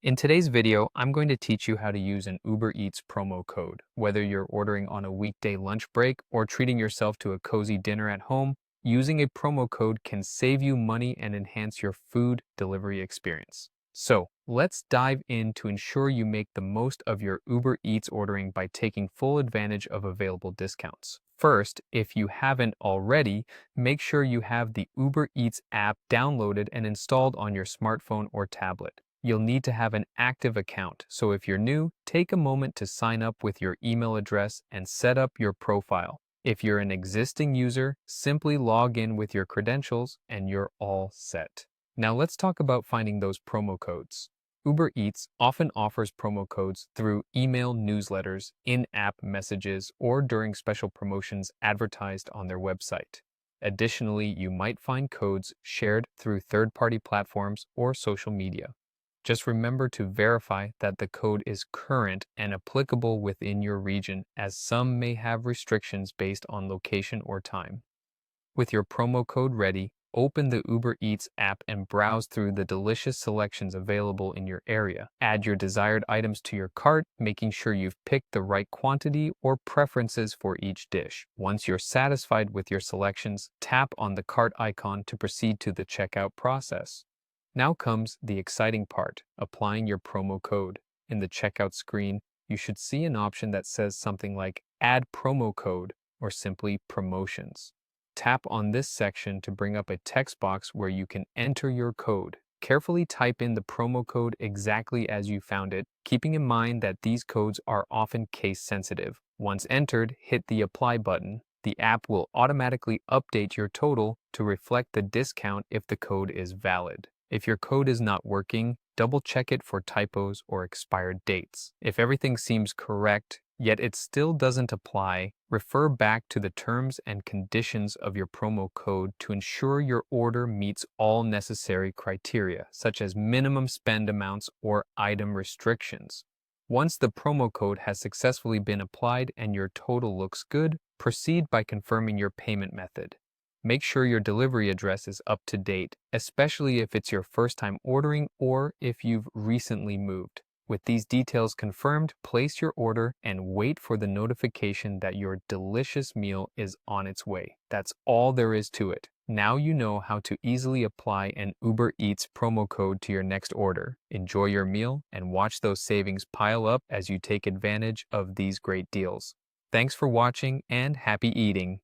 In today's video, I'm going to teach you how to use an Uber Eats promo code. Whether you're ordering on a weekday lunch break or treating yourself to a cozy dinner at home, using a promo code can save you money and enhance your food delivery experience. So, let's dive in to ensure you make the most of your Uber Eats ordering by taking full advantage of available discounts. First, if you haven't already, make sure you have the Uber Eats app downloaded and installed on your smartphone or tablet. You'll need to have an active account, so if you're new, take a moment to sign up with your email address and set up your profile. If you're an existing user, simply log in with your credentials and you're all set. Now let's talk about finding those promo codes. Uber Eats often offers promo codes through email newsletters, in-app messages, or during special promotions advertised on their website. Additionally, you might find codes shared through third-party platforms or social media. Just remember to verify that the code is current and applicable within your region, as some may have restrictions based on location or time. With your promo code ready, open the Uber Eats app and browse through the delicious selections available in your area. Add your desired items to your cart, making sure you've picked the right quantity or preferences for each dish. Once you're satisfied with your selections, tap on the cart icon to proceed to the checkout process. Now comes the exciting part, applying your promo code. In the checkout screen, you should see an option that says something like Add Promo Code or simply Promotions. Tap on this section to bring up a text box where you can enter your code. Carefully type in the promo code exactly as you found it, keeping in mind that these codes are often case sensitive. Once entered, hit the Apply button. The app will automatically update your total to reflect the discount if the code is valid. If your code is not working, double check it for typos or expired dates. If everything seems correct, yet it still doesn't apply, refer back to the terms and conditions of your promo code to ensure your order meets all necessary criteria, such as minimum spend amounts or item restrictions. Once the promo code has successfully been applied and your total looks good, proceed by confirming your payment method. Make sure your delivery address is up to date, especially if it's your first time ordering or if you've recently moved. With these details confirmed, place your order and wait for the notification that your delicious meal is on its way. That's all there is to it. Now you know how to easily apply an Uber Eats promo code to your next order. Enjoy your meal and watch those savings pile up as you take advantage of these great deals. Thanks for watching and happy eating.